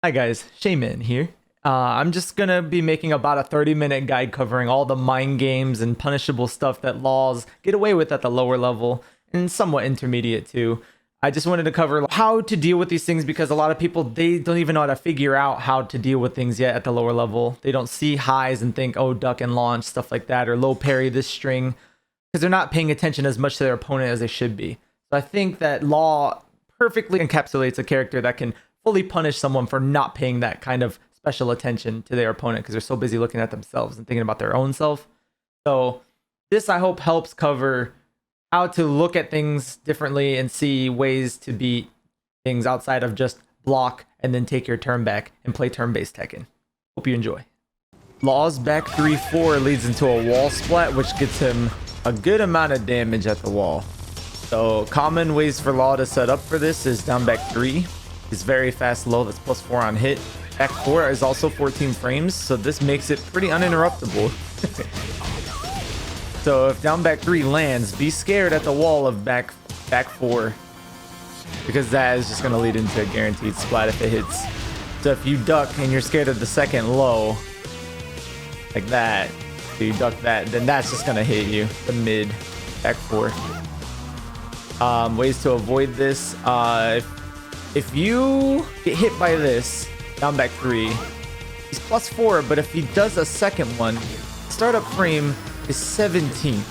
Hi guys, Shae here. I'm just gonna be making about a 30-minute guide covering all the mind games and punishable stuff that laws get away with at the lower level and somewhat intermediate too. I just wanted to cover how to deal with these things because a lot of people, they don't even know how to figure out how to deal with things yet at the lower level. They don't see highs and think, oh, duck and launch, stuff like that, or low parry this string, because they're not paying attention as much to their opponent as they should be. So I think that law perfectly encapsulates a character that can fully punish someone for not paying that kind of special attention to their opponent because they're so busy looking at themselves and thinking about their own self. So this, I hope, helps cover how to look at things differently and see ways to beat things outside of just block and then take your turn back and play turn-based Tekken. Hope you enjoy. Law's back 3-4 leads into a wall splat, which gets him a good amount of damage at the wall. So common ways for Law to set up for this is down back 3. He's very fast low, that's +4 on hit. Back 4 is also 14 frames, so this makes it pretty uninterruptible. So if down back 3 lands, be scared at the wall of back 4, because that is just going to lead into a guaranteed splat if it hits. So if you duck and you're scared of the second low, like that, so you duck that, then that's just going to hit you, the mid, back 4. Ways to avoid this, if you get hit by this, down back 3, he's +4, but if he does a second one, startup frame is 17.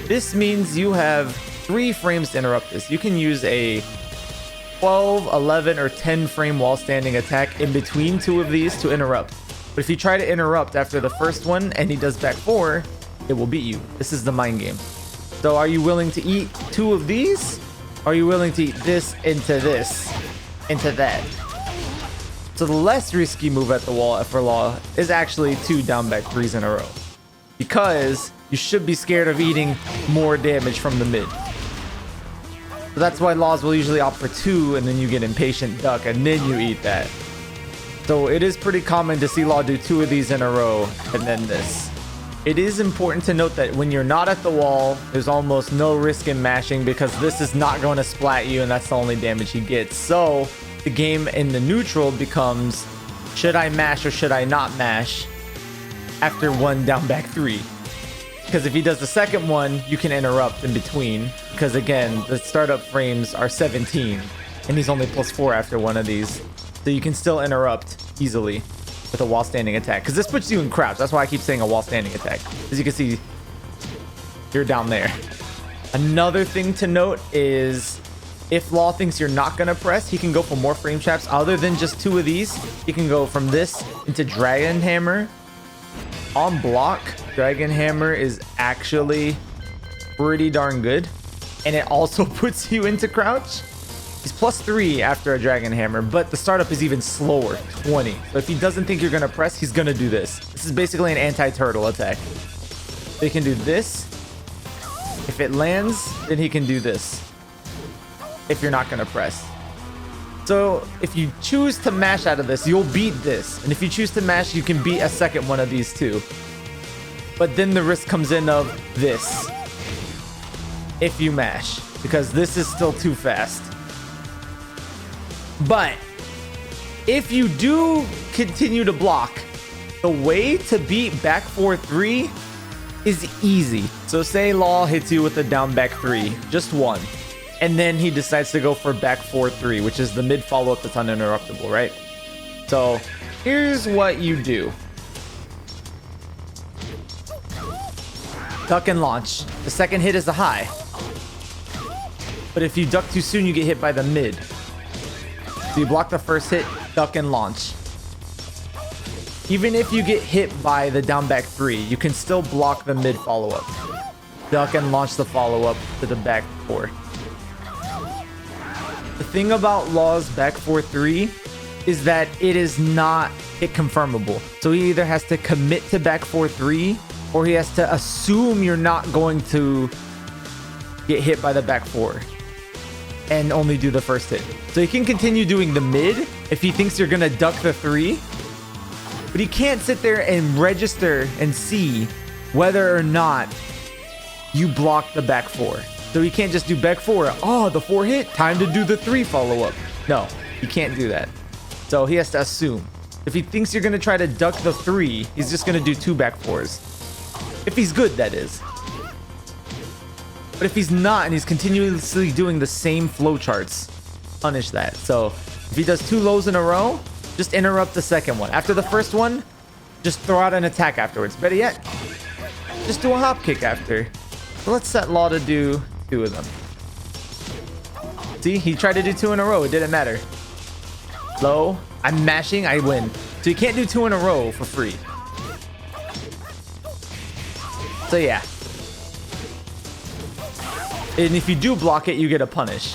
This means you have 3 frames to interrupt this. You can use a 12, 11, or 10 frame wall standing attack in between 2 of these to interrupt. But if you try to interrupt after the first one and he does back 4, it will beat you. This is the mind game. So are you willing to eat 2 of these? Are you willing to eat this, into that? So the less risky move at the wall for Law is actually 2 down back 3s in a row, because you should be scared of eating more damage from the mid. So that's why Laws will usually opt for 2, and then you get impatient duck, and then you eat that. So it is pretty common to see Law do 2 of these in a row, and then this. It is important to note that when you're not at the wall, there's almost no risk in mashing, because this is not going to splat you, and that's the only damage he gets. So the game in the neutral becomes, should I mash or should I not mash after 1 down back 3? Because if he does the second one, you can interrupt in between, because again, the startup frames are 17 and he's only +4 after 1 of these, so you can still interrupt easily with a wall standing attack, because this puts you in crouch. That's why I keep saying a wall standing attack. As you can see, you're down there. Another thing to note is, if Law thinks you're not going to press, he can go for more frame traps other than just 2 of these. He can go from this into Dragon Hammer. On block, Dragon Hammer is actually pretty darn good, and it also puts you into crouch. He's +3 after a Dragon Hammer, but the startup is even slower, 20. So if he doesn't think you're going to press, he's going to do this. This is basically an anti-turtle attack. So he can do this. If it lands, then he can do this, if you're not going to press. So if you choose to mash out of this, you'll beat this. And if you choose to mash, you can beat a second one of these too. But then the risk comes in of this, if you mash, because this is still too fast. But if you do continue to block, the way to beat back 4-3 is easy. So say Law hits you with a down back 3, just 1, and then he decides to go for back 4-3, which is the mid follow-up that's uninterruptible, right? So here's what you do. Duck and launch. The second hit is a high. But if you duck too soon, you get hit by the mid. So you block the first hit, duck and launch. Even if you get hit by the down back 3, you can still block the mid follow-up. Duck and launch the follow-up to the back 4. The thing about Law's back 4-3 is that it is not hit confirmable. So he either has to commit to back 4-3, or he has to assume you're not going to get hit by the back 4 and only do the first hit. So he can continue doing the mid if he thinks you're gonna duck the 3, but he can't sit there and register and see whether or not you block the back 4. So he can't just do back 4. Oh, the 4 hit, time to do the 3 follow-up. No, you can't do that. So he has to assume. If he thinks you're going to try to duck the 3, he's just going to do 2 back 4s. If he's good, that is. But if he's not and he's continuously doing the same flow charts, punish that. So if he does 2 lows in a row, just interrupt the second one. After the first one, just throw out an attack afterwards. Better yet, just do a hop kick after. So let's set Law to do 2 of them. See, he tried to do 2 in a row. It didn't matter. Low, I'm mashing, I win. So you can't do 2 in a row for free. So yeah. And if you do block it, you get a punish.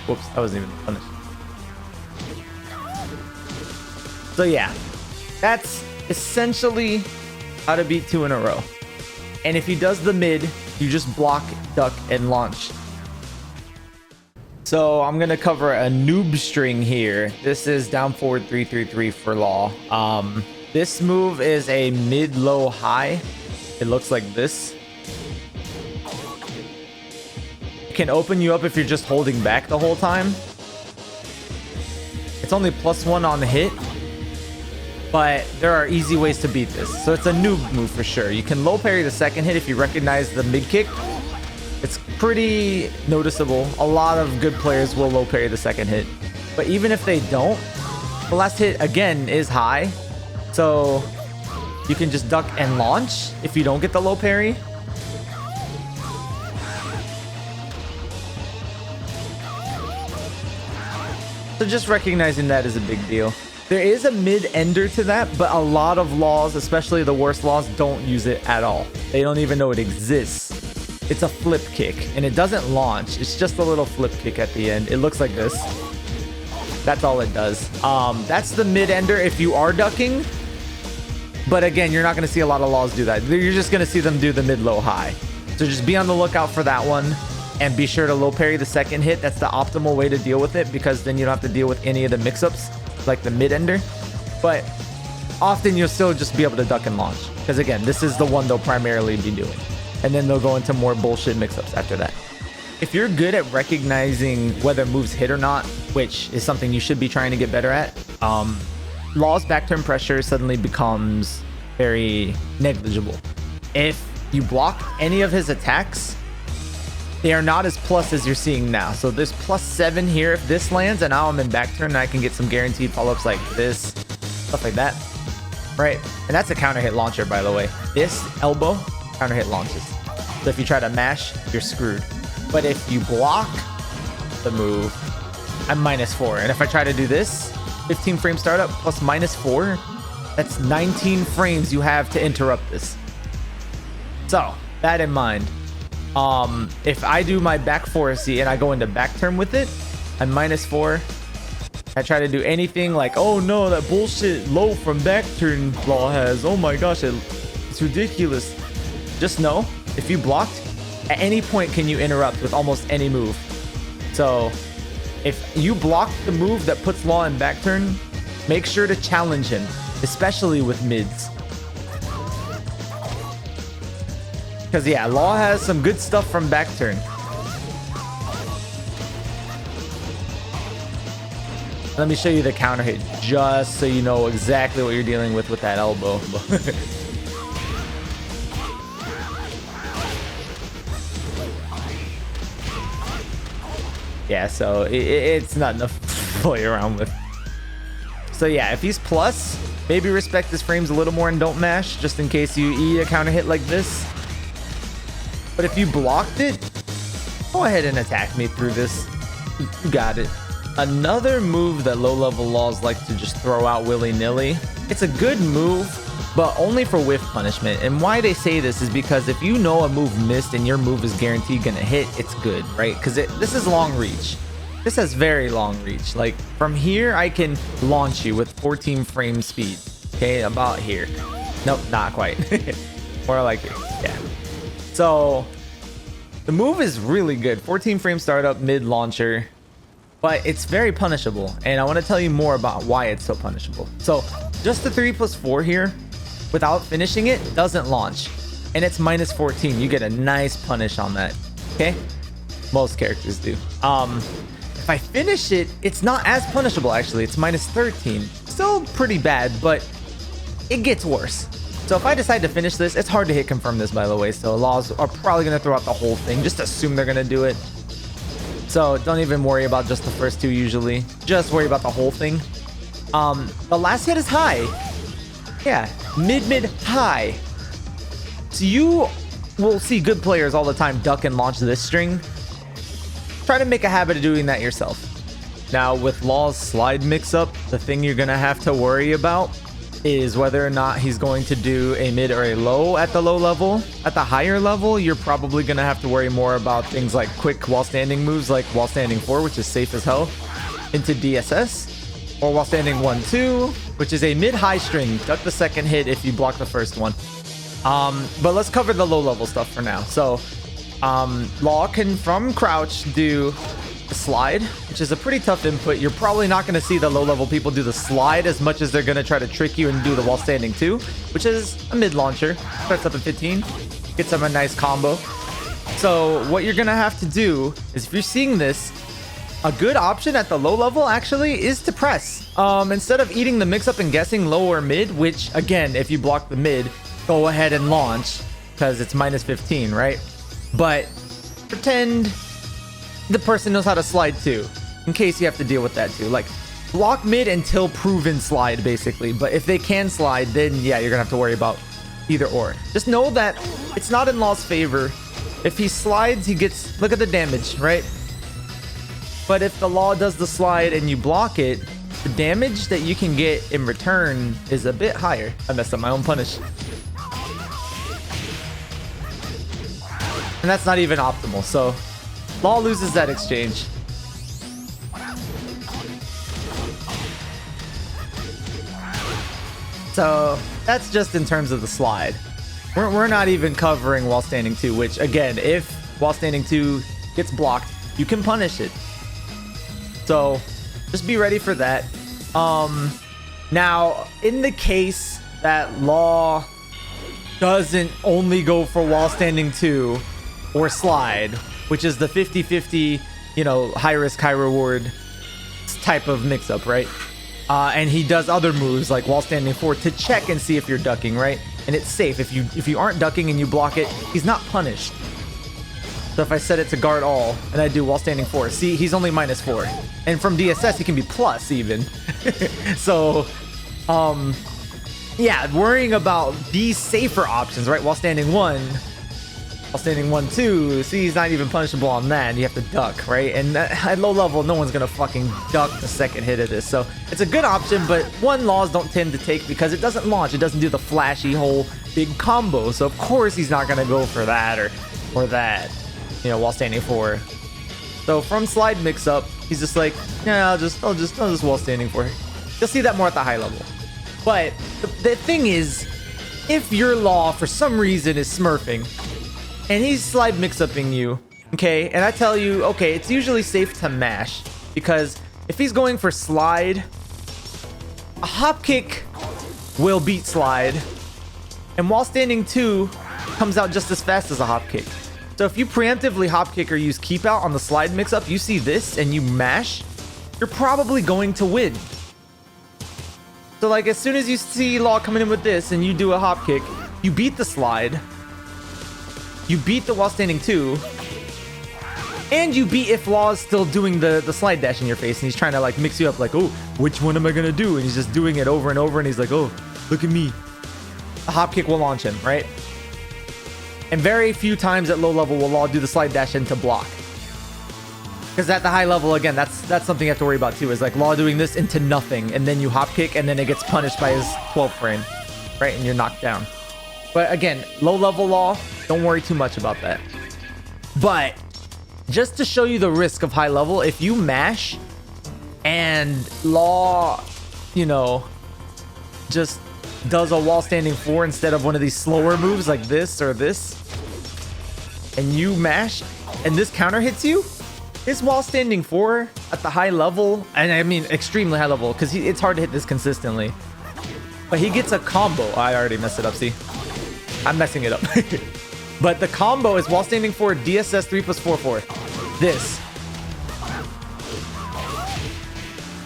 Whoops, that wasn't even a punish. So yeah, that's essentially how to beat 2 in a row. And if he does the mid, you just block, duck, and launch. So I'm gonna cover a noob string here. This is down forward 3-3-3 for Law. This move is a mid, low, high. It looks like this. It can open you up if you're just holding back the whole time. It's only +1 on the hit, but there are easy ways to beat this. So it's a noob move for sure. You can low parry the second hit if you recognize the mid kick. It's pretty noticeable. A lot of good players will low parry the second hit. But even if they don't, the last hit again is high. So you can just duck and launch if you don't get the low parry. So just recognizing that is a big deal. There is a mid-ender to that, but a lot of Laws, especially the worst Laws, don't use it at all. They don't even know it exists. It's a flip kick, and it doesn't launch. It's just a little flip kick at the end. It looks like this. That's all it does. That's the mid-ender if you are ducking. But again, you're not going to see a lot of Laws do that. You're just going to see them do the mid-low high. So just be on the lookout for that one. And be sure to low parry the second hit. That's the optimal way to deal with it, because then you don't have to deal with any of the mix-ups, like the mid-ender. But often you'll still just be able to duck and launch. Because again, this is the one they'll primarily be doing. And then they'll go into more bullshit mix-ups after that. If you're good at recognizing whether moves hit or not, which is something you should be trying to get better at, Law's back turn pressure suddenly becomes very negligible. If you block any of his attacks, they are not as plus as you're seeing now. So there's +7 here if this lands, and now I'm in back turn and I can get some guaranteed follow-ups like this, stuff like that. Right? And that's a counter hit launcher, by the way. This elbow counter hit launches. So if you try to mash, you're screwed. But if you block the move, I'm -4. And if I try to do this, 15 frame startup plus -4, that's 19 frames you have to interrupt this. So that in mind, if I do my back 4C and I go into back turn with it, I'm -4. I try to do anything like, oh no, that bullshit low from back turn Law has, oh my gosh, it's ridiculous. Just know, if you blocked, at any point can you interrupt with almost any move. So if you block the move that puts Law in back turn, make sure to challenge him, especially with mids. Because yeah, Law has some good stuff from back turn. Let me show you the counter hit just so you know exactly what you're dealing with that elbow. Yeah, so it's not enough to play around with. So yeah, if he's plus, maybe respect his frames a little more and don't mash, just in case you eat a counter hit like this. But if you blocked it, go ahead and attack me through this. You got it. Another move that low-level Laws like to just throw out willy-nilly. It's a good move, but only for whiff punishment. And why they say this is because if you know a move missed and your move is guaranteed gonna hit, it's good, right? Because this is long reach. This has very long reach. Like from here, I can launch you with 14 frame speed. Okay, about here. Nope, not quite. More like it. Yeah. So the move is really good. 14 frame startup, mid launcher, but it's very punishable. And I want to tell you more about why it's so punishable. So just the 3+4 here, without finishing it, doesn't launch. And it's -14. You get a nice punish on that. Okay? Most characters do. if I finish it, it's not as punishable, actually. It's minus 13. Still pretty bad, but it gets worse. So if I decide to finish this, it's hard to hit confirm this, by the way. So laws are probably going to throw out the whole thing. Just assume they're going to do it. So don't even worry about just the first two usually. Just worry about the whole thing. The last hit is high. Yeah, mid, high. So you will see good players all the time duck and launch this string. Try to make a habit of doing that yourself. Now with Law's slide mix-up, the thing you're gonna have to worry about is whether or not he's going to do a mid or a low at the low level. At the higher level, you're probably gonna have to worry more about things like quick while standing moves, like while standing 4, which is safe as hell, into DSS, or while standing 1-2, which is a mid-high string. Duck the second hit if you block the first one. But let's cover the low level stuff for now. So Law can from crouch do the slide, which is a pretty tough input. You're probably not going to see the low level people do the slide as much as they're going to try to trick you and do the while standing 2, which is a mid launcher. Starts up at 15, gets them a nice combo. So what you're going to have to do is, if you're seeing this, a good option at the low level actually is to press. Instead of eating the mix up and guessing low or mid, which again, if you block the mid, go ahead and launch because it's minus 15, right? But pretend the person knows how to slide too, in case you have to deal with that too. Like, block mid until proven slide, basically. But if they can slide, then yeah, you're gonna have to worry about either or. Just know that it's not in Law's favor. If he slides, he gets, look at the damage, right? But if the Law does the slide and you block it, the damage that you can get in return is a bit higher. I messed up my own punish. And that's not even optimal. So Law loses that exchange. So that's just in terms of the slide. We're not even covering while standing 2, which again, if while standing 2 gets blocked, you can punish it. So just be ready for that. Now, in the case that Law doesn't only go for while standing 2 or slide, which is the 50-50, you know, high risk, high reward type of mix up, right? And he does other moves like while standing 4 to check and see if you're ducking, right? And it's safe. If you aren't ducking and you block it, he's not punished. So if I set it to guard all and I do while standing 4, see, he's only minus 4. And from DSS, he can be plus even. So, yeah, worrying about these safer options, right? While standing 1, while standing 1-2, see, he's not even punishable on that, and you have to duck, right? And at low level, no one's gonna fucking duck the second hit of this. So it's a good option, but Laws don't tend to take because it doesn't launch. It doesn't do the flashy whole big combo. So of course he's not gonna go for that or that, you know, while standing 4. So from slide mix up, he's just like, yeah, I'll just while standing 4. You'll see that more at the high level. But the thing is, if your Law for some reason is smurfing and he's slide mix-upping you, okay, and I tell you, okay, it's usually safe to mash, because if he's going for slide, a hop kick will beat slide, and while standing 2 comes out just as fast as a hop kick. So if you preemptively hop kick or use keep out on the slide mix-up, you see this and you mash, you're probably going to win. So like, as soon as you see Law coming in with this and you do a hop kick, you beat the slide, you beat the while standing 2, and you beat if Law is still doing the slide dash in your face and he's trying to like mix you up, like, oh, which one am I gonna do? And he's just doing it over and over and he's like, oh, look at me. A hop kick will launch him, right? And very few times at low level will Law do the slide dash into block. Because at the high level, again, that's something you have to worry about too, is like Law doing this into nothing and then you hop kick and then it gets punished by his 12th frame, right? And you're knocked down. But again, low level Law, don't worry too much about that. But just to show you the risk of high level, if you mash and Law, you know, just does a while standing 4 instead of one of these slower moves like this or this, and you mash and this counter hits you, his while standing 4 at the high level, and I mean extremely high level, because it's hard to hit this consistently, but he gets a combo. I already messed it up, see? I'm messing it up. But the combo is while standing 4, DSS 3 + 4, 4. This.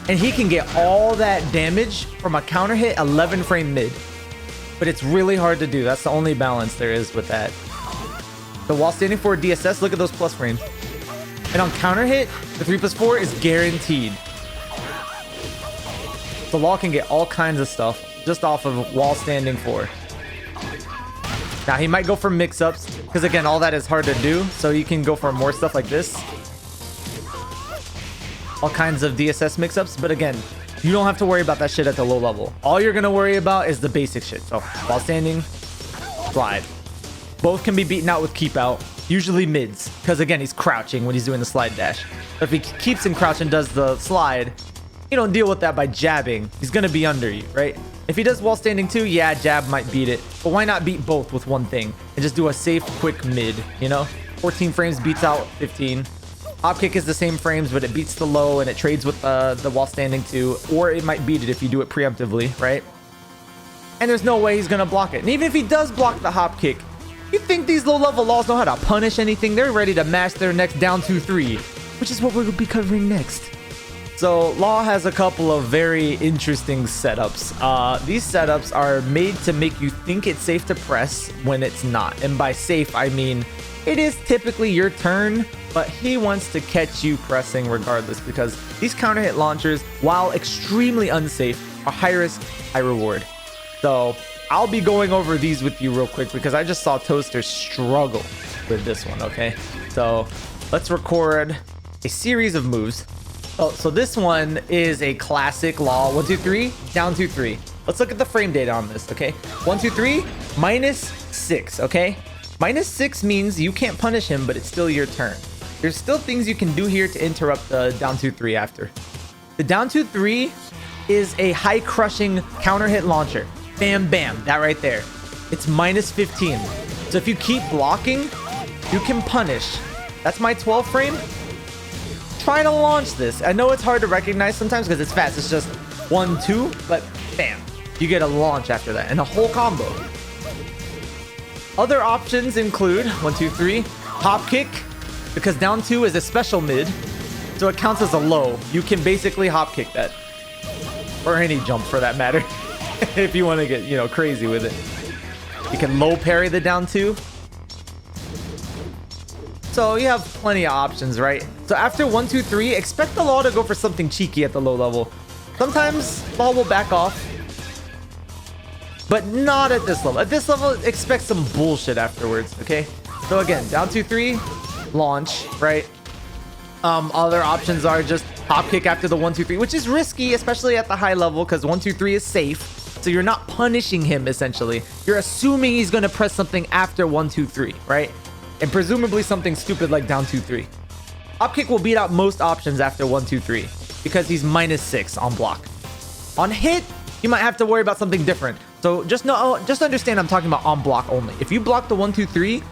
And he can get all that damage from a counter hit 11 frame mid. But it's really hard to do. That's the only balance there is with that. So while standing for DSS, look at those plus frames. And on counter hit, the 3+4 is guaranteed. So Law can get all kinds of stuff just off of wall standing 4. Now he might go for mix-ups because again, all that is hard to do. So you can go for more stuff like this. All kinds of DSS mix-ups. But again, you don't have to worry about that shit at the low level. All you're going to worry about is the basic shit. So while standing, slide. Both can be beaten out with keep out. Usually mids. Because again, he's crouching when he's doing the slide dash. But if he keeps him crouch and does the slide, you don't deal with that by jabbing. He's going to be under you, right? If he does while standing too, yeah, jab might beat it. But why not beat both with one thing? And just do a safe, quick mid, you know? 14 frames beats out 15. Hop kick is the same frames, but it beats the low and it trades with the while standing too. Or it might beat it if you do it preemptively, right? And there's no way he's going to block it. And even if he does block the hop kick, you think these low-level Laws know how to punish anything? They're ready to mash their next down 2-3, which is what we'll be covering next. So Law has a couple of very interesting setups. These setups are made to make you think it's safe to press when it's not. And by safe, I mean it is typically your turn, but he wants to catch you pressing regardless because these counter hit launchers, while extremely unsafe, are high risk, high reward. So I'll be going over these with you real quick because I just saw Toaster struggle with this one, okay? So let's record a series of moves. Oh, so this one is a classic Law. 1, 2, 3, down 2, 3. Let's look at the frame data on this, okay? 1, 2, 3, -6, okay? -6 means you can't punish him, but it's still your turn. There's still things you can do here to interrupt the down 2, 3 after. The down 2, 3 is a high crushing counter hit launcher. Bam, bam, that right there. It's -15. So if you keep blocking, you can punish. That's my 12 frame. Try to launch this. I know it's hard to recognize sometimes because it's fast. It's just 1, 2, but bam, you get a launch after that and a whole combo. Other options include 1, 2, 3, hop kick, because down 2 is a special mid, so it counts as a low. You can basically hop kick that, or any jump for that matter, if you want to get, you know, crazy with it. You can low parry the down 2. So you have plenty of options, right? So after 1, 2, 3, expect the Law to go for something cheeky at the low level. Sometimes Law will back off, but not at this level. At this level, expect some bullshit afterwards, okay? So again, down 2, 3, launch, right? Other options are just hop kick after the 1, 2, 3, which is risky, especially at the high level, because 1, 2, 3 is safe. So you're not punishing him, essentially. You're assuming he's going to press something after 1, 2, 3, right? And presumably something stupid like down 2, 3. Hop kick will beat out most options after 1, 2, 3 because he's -6 on block. On hit, you might have to worry about something different. So just understand I'm talking about on block only. If you block the 1, 2, 3,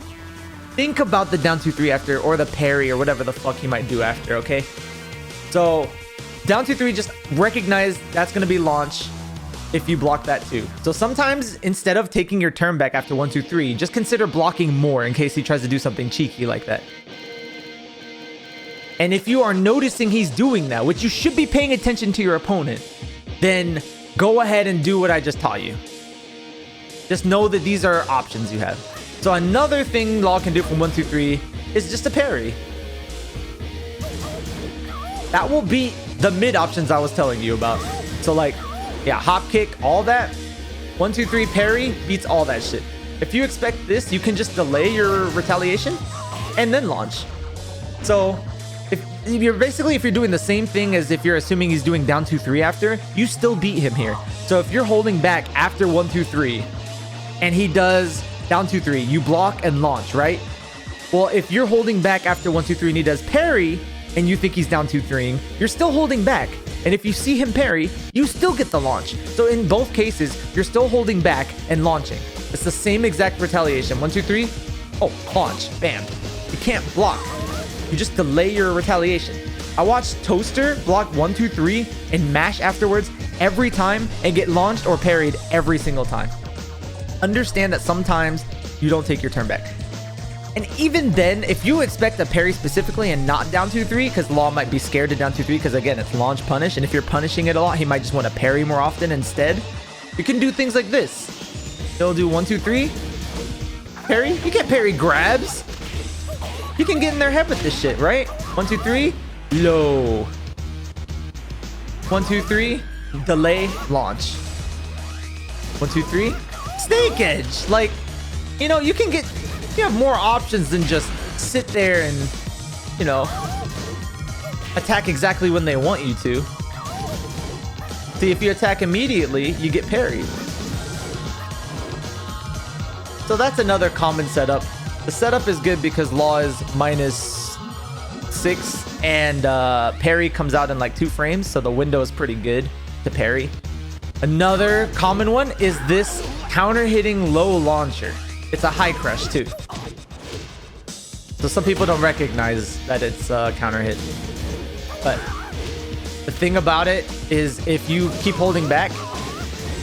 think about the down 2, 3 after, or the parry or whatever the fuck he might do after, okay? So down 2, 3, just recognize that's going to be launch if you block that too. So sometimes instead of taking your turn back after 1, 2, 3, just consider blocking more in case he tries to do something cheeky like that. And if you are noticing he's doing that, which you should be paying attention to your opponent, then go ahead and do what I just taught you. Just know that these are options you have. So another thing Law can do from 1, 2, 3 is just a parry. That will beat the mid options I was telling you about. So like, yeah, hop kick, all that. 1, 2, 3 parry beats all that shit. If you expect this, you can just delay your retaliation and then launch. So if you're doing the same thing as if you're assuming he's doing down 2, 3 after, you still beat him here. So if you're holding back after 1, 2, 3 and he does down 2, 3, you block and launch, right? Well, if you're holding back after 1, 2, 3 and he does parry and you think he's down 2, 3ing, you're still holding back. And if you see him parry, you still get the launch. So in both cases, you're still holding back and launching. It's the same exact retaliation. 1, 2, 3. Oh, launch. Bam. You can't block. You just delay your retaliation. I watched Toaster block 1, 2, 3 and mash afterwards every time and get launched or parried every single time. Understand that sometimes you don't take your turn back. And even then, if you expect a parry specifically and not down 2-3, because Law might be scared to down 2-3, because again, it's launch punish, and if you're punishing it a lot, he might just want to parry more often instead. You can do things like this. He'll do 1-2-3. Parry? You can't parry grabs. You can get in their head with this shit, right? 1-2-3. Low. 1-2-3. Delay. Launch. 1-2-3. Snake edge. Like, you know, you have more options than just sit there and, you know, attack exactly when they want you to. See, if you attack immediately, you get parried. So that's another common setup. The setup is good because Law is -6 and parry comes out in like 2 frames. So the window is pretty good to parry. Another common one is this counter hitting low launcher. It's a high crush too. So some people don't recognize that it's counter hit. But the thing about it is if you keep holding back,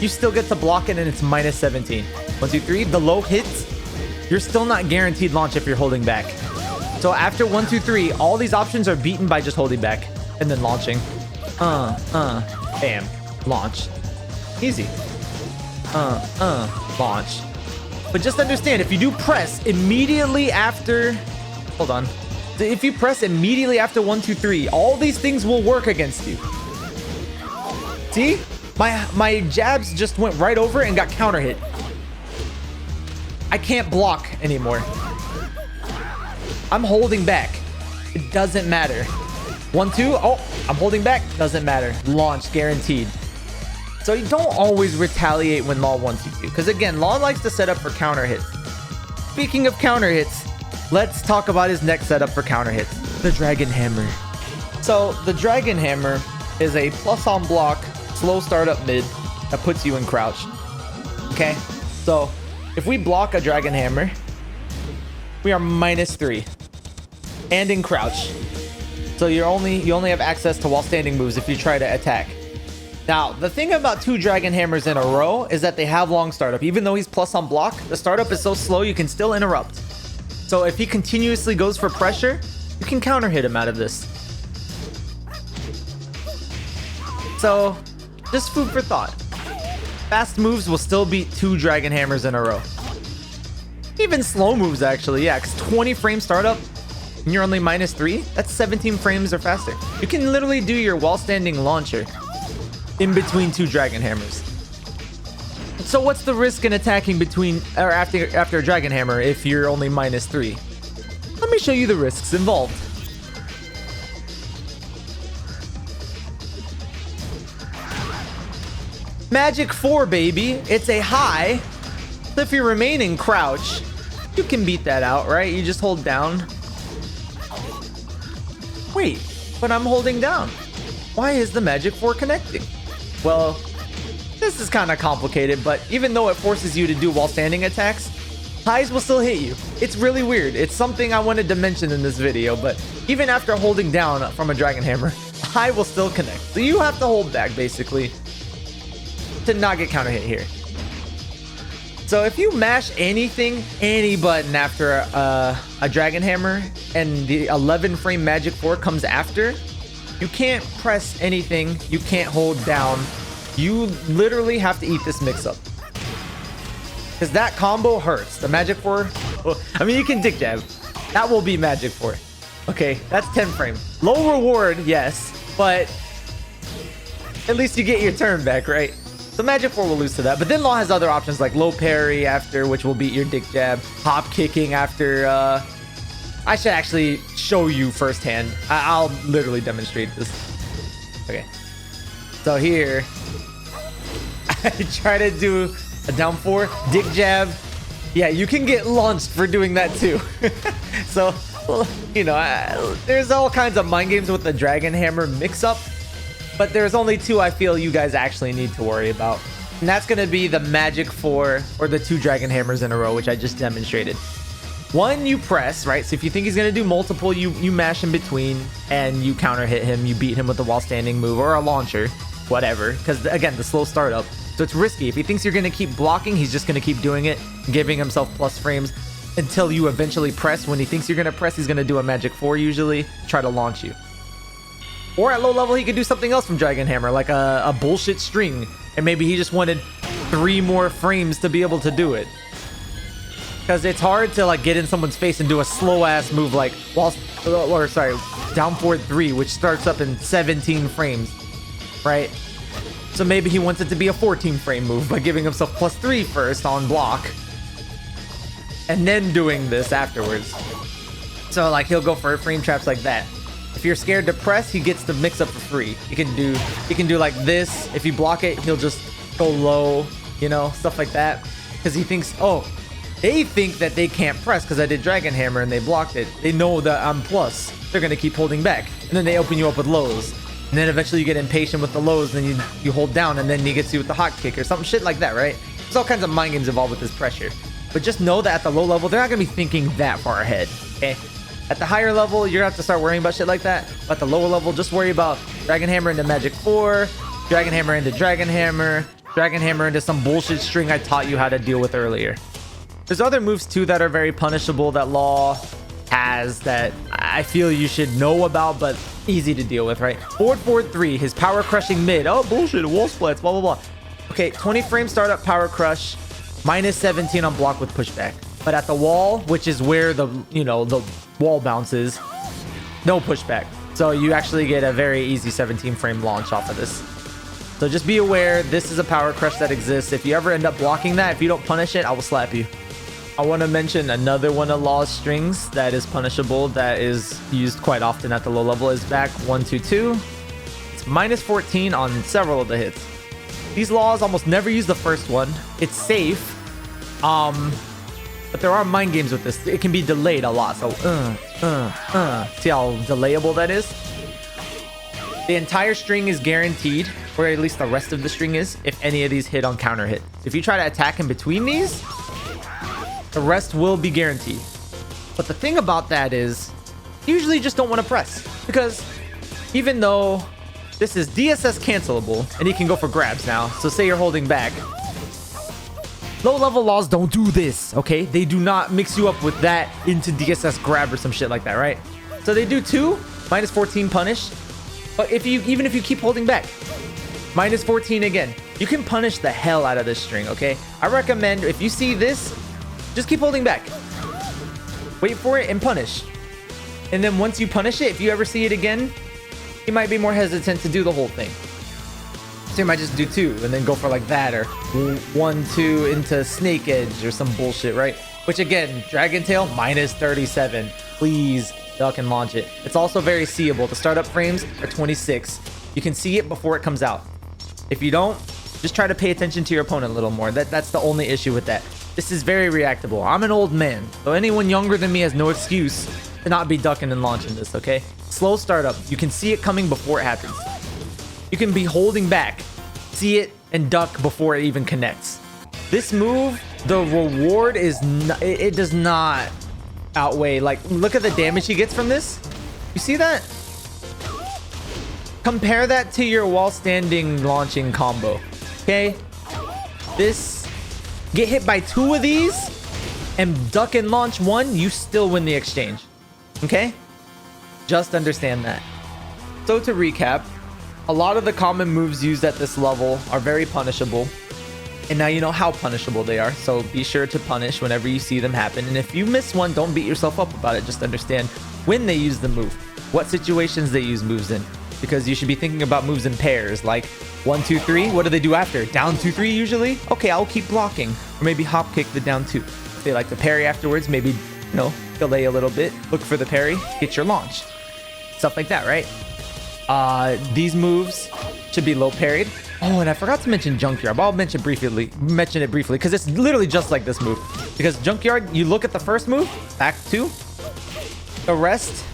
you still get to block it and it's -17. 1-2-3, the low hits, you're still not guaranteed launch if you're holding back. So after 1-2-3, all these options are beaten by just holding back and then launching. Bam, launch. Easy. Launch. But just understand, if you do press immediately after... Hold on. If you press immediately after 1-2-3, all these things will work against you. See? My jabs just went right over and got counter hit. I can't block anymore. I'm holding back. It doesn't matter. 1-2. Oh, I'm holding back. Doesn't matter. Launch guaranteed. So you don't always retaliate when Law wants you to. Because again, Law likes to set up for counter hits. Speaking of counter hits, let's talk about his next setup for counter hits. The Dragon Hammer. So the Dragon Hammer is a plus on block, slow start up mid that puts you in crouch. Okay? So if we block a Dragon Hammer, we are -3 and in crouch. So you only have access to while standing moves if you try to attack. Now, the thing about 2 Dragon Hammers in a row is that they have long startup. Even though he's plus on block, the startup is so slow you can still interrupt. So if he continuously goes for pressure, you can counter hit him out of this. So just food for thought. Fast moves will still beat 2 Dragon Hammers in a row. Even slow moves, actually. Yeah, because 20 frame startup and you're only -3. That's 17 frames or faster. You can literally do your while standing launcher in between 2 Dragon Hammers. So what's the risk in attacking between or after a Dragon Hammer if you're only -3? Let me show you the risks involved. Magic 4, baby. It's a high. So if you remain in crouch, you can beat that out, right? You just hold down. Wait, but I'm holding down. Why is the Magic 4 connecting? Well, this is kind of complicated, but even though it forces you to do while standing attacks, highs will still hit you. It's really weird. It's something I wanted to mention in this video, but even after holding down from a Dragon Hammer, high will still connect. So you have to hold back, basically, to not get counter hit here. So if you mash anything, any button after a Dragon Hammer and the 11 frame Magic 4 comes after, you can't press anything. You can't hold down. You literally have to eat this mix up. Because that combo hurts. The Magic 4, well, I mean, you can dick jab. That will be Magic 4. Okay, that's 10 frame. Low reward, yes, but at least you get your turn back, right? So Magic 4 will lose to that. But then Law has other options like low parry after, which will beat your dick jab. Hop kicking after. I should actually show you firsthand. I'll literally demonstrate this. Okay. So here, I try to do a down 4, dick jab. Yeah, you can get launched for doing that too. So, you know, there's all kinds of mind games with the Dragon Hammer mix-up. But there's only 2 I feel you guys actually need to worry about. And that's going to be the Magic 4 or the 2 Dragon Hammers in a row, which I just demonstrated. One, you press, right? So if you think he's going to do multiple, you mash in between and you counter hit him. You beat him with a while standing move or a launcher, whatever. Because again, the slow startup. So it's risky. If he thinks you're going to keep blocking, he's just going to keep doing it, giving himself plus frames. until you eventually press. When he thinks you're gonna press, he's gonna do a magic 4 usually, try to launch you. Or at low level, he could do something else from Dragon Hammer, like a bullshit string, and maybe he just wanted 3 more frames to be able to do it. Because it's hard to like get in someone's face and do a slow ass move like down forward 3, which starts up in 17 frames, right? So maybe he wants it to be a 14 frame move by giving himself +3 first on block, and then doing this afterwards. So like he'll go for frame traps like that. If you're scared to press, he gets the mix up for free. He can do like this. If you block it, he'll just go low, you know, stuff like that. Because he thinks, oh, they think that they can't press because I did Dragon Hammer and they blocked it. They know that I'm plus. They're going to keep holding back. And then they open you up with lows. And then eventually you get impatient with the lows, and then you hold down, and then he gets you with the hot kick or something shit like that, right? There's all kinds of mind games involved with this pressure. But just know that at the low level, they're not going to be thinking that far ahead, okay? At the higher level, you're going to have to start worrying about shit like that. But at the lower level, just worry about Dragon Hammer into Magic 4, Dragon Hammer into Dragon Hammer into some bullshit string I taught you how to deal with earlier. There's other moves too that are very punishable that Law has that I feel you should know about, but easy to deal with, right? Forward 3, his power crushing mid. Oh, bullshit, wall splits, blah, blah, blah. Okay, 20 frame startup power crush, -17 on block with pushback. But at the wall, which is where the wall bounces, no pushback. So you actually get a very easy 17 frame launch off of this. So just be aware, this is a power crush that exists. If you ever end up blocking that, if you don't punish it, I will slap you. I want to mention another one of Law's strings that is punishable, that is used quite often at the low level, is back 122. It's -14 on several of the hits. These Laws almost never use the first one. It's safe. But there are mind games with this. It can be delayed a lot. So, see how delayable that is? The entire string is guaranteed, or at least the rest of the string is, if any of these hit on counter hit. If you try to attack in between these, the rest will be guaranteed. But the thing about that is, usually you just don't want to press. Because even though this is DSS cancelable, and he can go for grabs now. So say you're holding back. Low level Laws don't do this, okay? They do not mix you up with that into DSS grab or some shit like that, right? So they do 2, -14 punish. But even if you keep holding back, -14 again. You can punish the hell out of this string, okay? I recommend, if you see this, just keep holding back. Wait for it and punish. And then once you punish it, if you ever see it again, you might be more hesitant to do the whole thing. So you might just do 2 and then go for like that, or 1, 2 into Snake Edge or some bullshit, right? Which again, Dragon Tail, -37. Please duck and launch it. It's also very seeable. The startup frames are 26. You can see it before it comes out. If you don't, just try to pay attention to your opponent a little more. That's the only issue with that. This is very reactable. I'm an old man, so anyone younger than me has no excuse to not be ducking and launching this, okay? Slow startup. You can see it coming before it happens. You can be holding back, see it, and duck before it even connects. This move, the reward is it does not outweigh, like, look at the damage he gets from this. You see that? Compare that to your while standing launching combo, okay? This, get hit by 2 of these and duck and launch 1, you still win the exchange, okay? Just understand that. So to recap, a lot of the common moves used at this level are very punishable, and now you know how punishable they are, so be sure to punish whenever you see them happen. And if you miss one, don't beat yourself up about it. Just understand when they use the move, what situations they use moves in, because you should be thinking about moves in pairs, like 1, 2, 3. What do they do after? Down 2, 3 usually? Okay, I'll keep blocking, or maybe hop kick the down 2. If they like to parry afterwards, maybe, you know, delay a little bit, look for the parry, get your launch, stuff like that, right? These moves should be low parried. Oh, and I forgot to mention Junkyard, but I'll mention it briefly because it's literally just like this move. Because Junkyard, you look at the first move, back 2. The rest,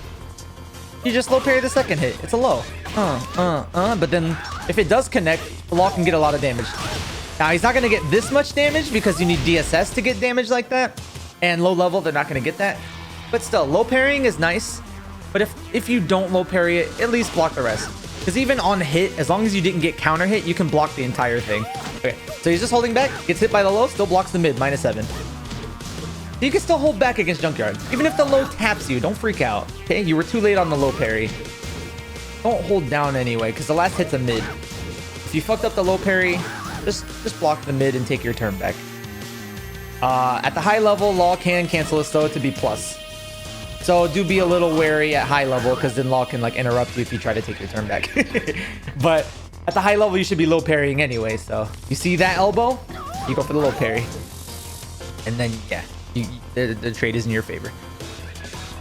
you just low parry the second hit. It's a low. But then if it does connect, the Law can get a lot of damage. Now, he's not going to get this much damage because you need DSS to get damage like that. And low level, they're not going to get that. But still, low parrying is nice. But if you don't low parry it, at least block the rest. Because even on hit, as long as you didn't get counter hit, you can block the entire thing. Okay, so he's just holding back, gets hit by the low, still blocks the mid, -7. You can still hold back against Junkyard. Even if the low taps you, don't freak out. Okay, you were too late on the low parry. Don't hold down anyway, because the last hit's a mid. If you fucked up the low parry, just block the mid and take your turn back. At the high level, Law can cancel a stow to be plus. So do be a little wary at high level, because then Law can like interrupt you if you try to take your turn back. But at the high level, you should be low parrying anyway. So you see that elbow, you go for the low parry. And then, yeah, the trade is in your favor.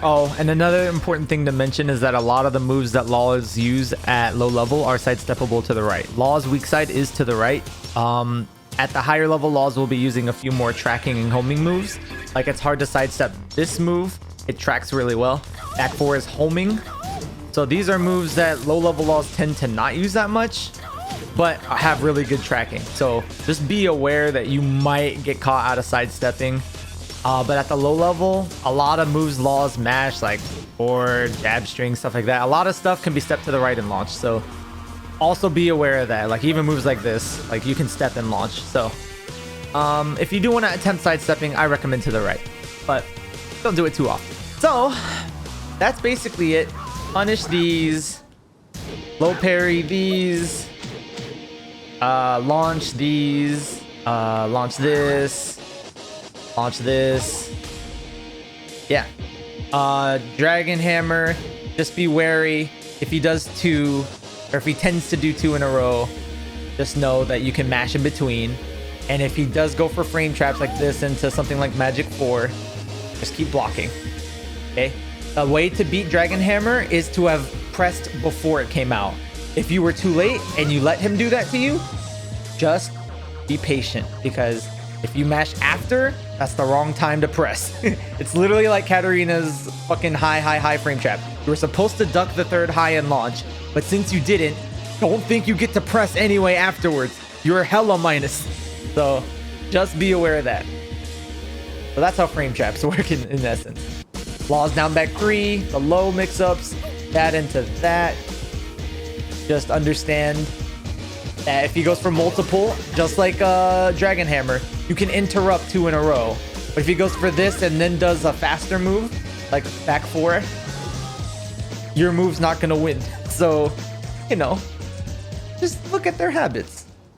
Oh, and another important thing to mention is that a lot of the moves that Laws use at low level are sidesteppable to the right. Law's weak side is to the right. At the higher level, Laws will be using a few more tracking and homing moves. Like, it's hard to sidestep this move. It tracks really well. Back 4 is homing. So these are moves that low level Laws tend to not use that much, but have really good tracking. So just be aware that you might get caught out of sidestepping. But at the low level, a lot of moves Laws mash, like or jab string, stuff like that. A lot of stuff can be stepped to the right and launch. So also be aware of that. Like even moves like this, like you can step and launch. So if you do want to attempt sidestepping, I recommend to the right, but don't do it too often. So that's basically it. Punish these, low parry these, launch these, launch this, launch this. Yeah. Dragon Hammer, just be wary. If he does 2, or if he tends to do 2 in a row, just know that you can mash in between. And if he does go for frame traps like this into something like Magic 4, just keep blocking. Okay? The way to beat Dragon Hammer is to have pressed before it came out. If you were too late and you let him do that to you, just be patient, because if you mash after, that's the wrong time to press. It's literally like Katarina's fucking high frame trap. You were supposed to duck the 3rd high and launch, but since you didn't, don't think you get to press anyway afterwards. You're hella minus. So just be aware of that. So that's how frame traps work in essence. Laws down back 3, the low mix-ups, that into that. Just understand that if he goes for multiple, just like Dragon Hammer, you can interrupt 2 in a row. But if he goes for this and then does a faster move, like back 4, your move's not gonna win. So, you know, just look at their habits.